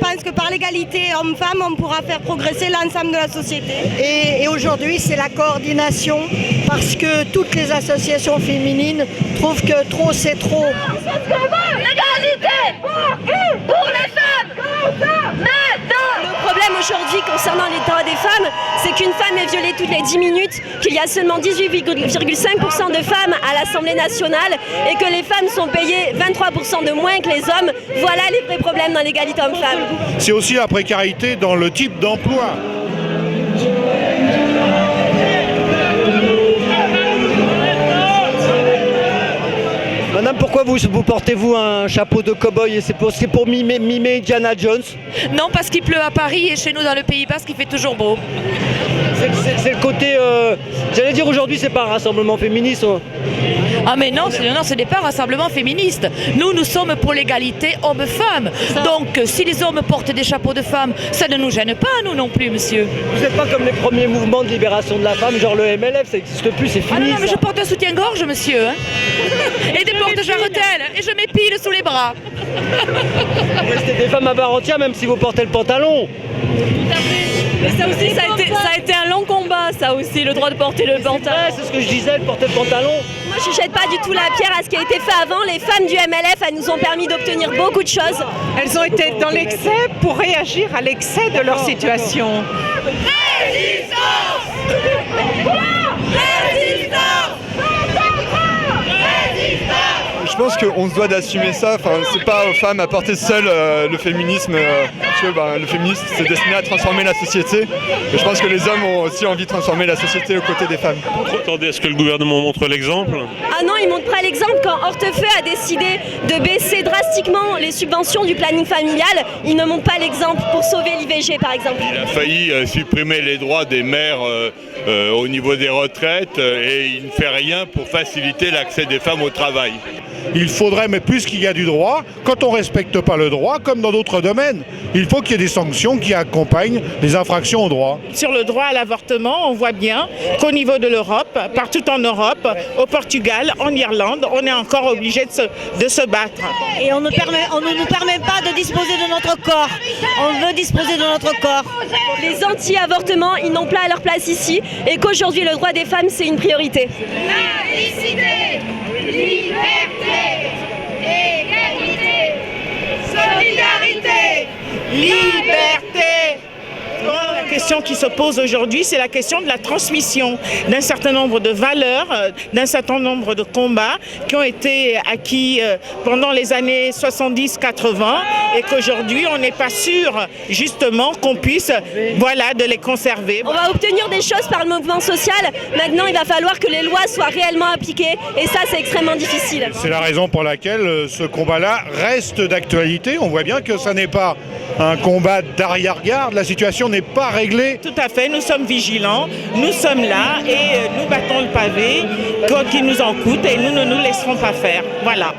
pense que par l'égalité homme-femme, on pourra faire progresser l'ensemble de la société. Et aujourd'hui, c'est la coordination parce que toutes les associations féminines trouvent que trop, c'est trop. L'égalité pour les femmes maintenant. Le problème aujourd'hui concernant les droits des femmes, c'est qu'une femme est violée toutes les 10 minutes, qu'il y a seulement 18,5% de femmes à l'Assemblée nationale et que les femmes sont payées 23% de moins que les hommes. Voilà les vrais problèmes dans l'égalité homme-femme. C'est aussi la précarité dans le type d'emploi. Madame, pourquoi vous portez-vous un chapeau de cow-boy et c'est pour mimer Indiana Jones? Non, parce qu'il pleut à Paris et chez nous dans le Pays Basque, il fait toujours beau. C'est le côté... J'allais dire aujourd'hui, c'est pas un rassemblement féministe. Ah mais non, ce n'est pas un rassemblement féministe. Nous sommes pour l'égalité homme-femme. Donc si les hommes portent des chapeaux de femmes, ça ne nous gêne pas, nous non plus, monsieur. Vous n'êtes pas comme les premiers mouvements de libération de la femme, genre le MLF, ça n'existe plus, c'est fini. Ah non, mais ça. je porte un soutien-gorge, monsieur. Hein. Et des porte-jarretelles. Et je m'épile sous les bras. Vous restez des femmes à part entière, même si vous portez le pantalon. Mais ça aussi, ça a été un long combat, ça aussi, le droit de porter le pantalon. C'est ce que je disais, de porter le pantalon. Moi, je ne jette pas du tout la pierre à ce qui a été fait avant. Les femmes du MLF, elles nous ont permis d'obtenir beaucoup de choses. Elles ont été dans l'excès pour réagir à l'excès de leur situation. Résistance. Résistance. Je pense qu'on se doit d'assumer ça. Enfin, c'est pas aux femmes à porter seul le féminisme. Parce que le féminisme, c'est destiné à transformer la société. Et je pense que les hommes ont aussi envie de transformer la société aux côtés des femmes. Vous attendez à ce que le gouvernement montre l'exemple? Ah non, il ne montre pas l'exemple. Quand Hortefeux a décidé de baisser drastiquement les subventions du planning familial, il ne montre pas l'exemple pour sauver l'IVG, par exemple. Il a failli supprimer les droits des mères au niveau des retraites et il ne fait rien pour faciliter l'accès des femmes au travail. Il faudrait, mais puisqu'il y a du droit, quand on ne respecte pas le droit, comme dans d'autres domaines, il faut qu'il y ait des sanctions qui accompagnent les infractions au droit. Sur le droit à l'avortement, on voit bien qu'au niveau de l'Europe, partout en Europe, au Portugal, en Irlande, on est encore obligé de se battre. Et on ne nous permet pas de disposer de notre corps. On veut disposer de notre corps. Les anti-avortements, ils n'ont pas leur place ici et qu'aujourd'hui, le droit des femmes, c'est une priorité. Laïcité, liberté, égalité, solidarité, Liberté. La question qui se pose aujourd'hui, c'est la question de la transmission d'un certain nombre de valeurs, d'un certain nombre de combats qui ont été acquis pendant les années 70-80 et qu'aujourd'hui, on n'est pas sûr justement qu'on puisse de les conserver. On va obtenir des choses par le mouvement social. Maintenant, il va falloir que les lois soient réellement appliquées et ça, c'est extrêmement difficile. C'est la raison pour laquelle ce combat-là reste d'actualité. On voit bien que ça n'est pas un combat d'arrière-garde. La situation n'est pas réglée. Tout à fait, nous sommes vigilants, nous sommes là et nous battons le pavé, quoi qu'il nous en coûte, et nous ne nous laisserons pas faire. Voilà.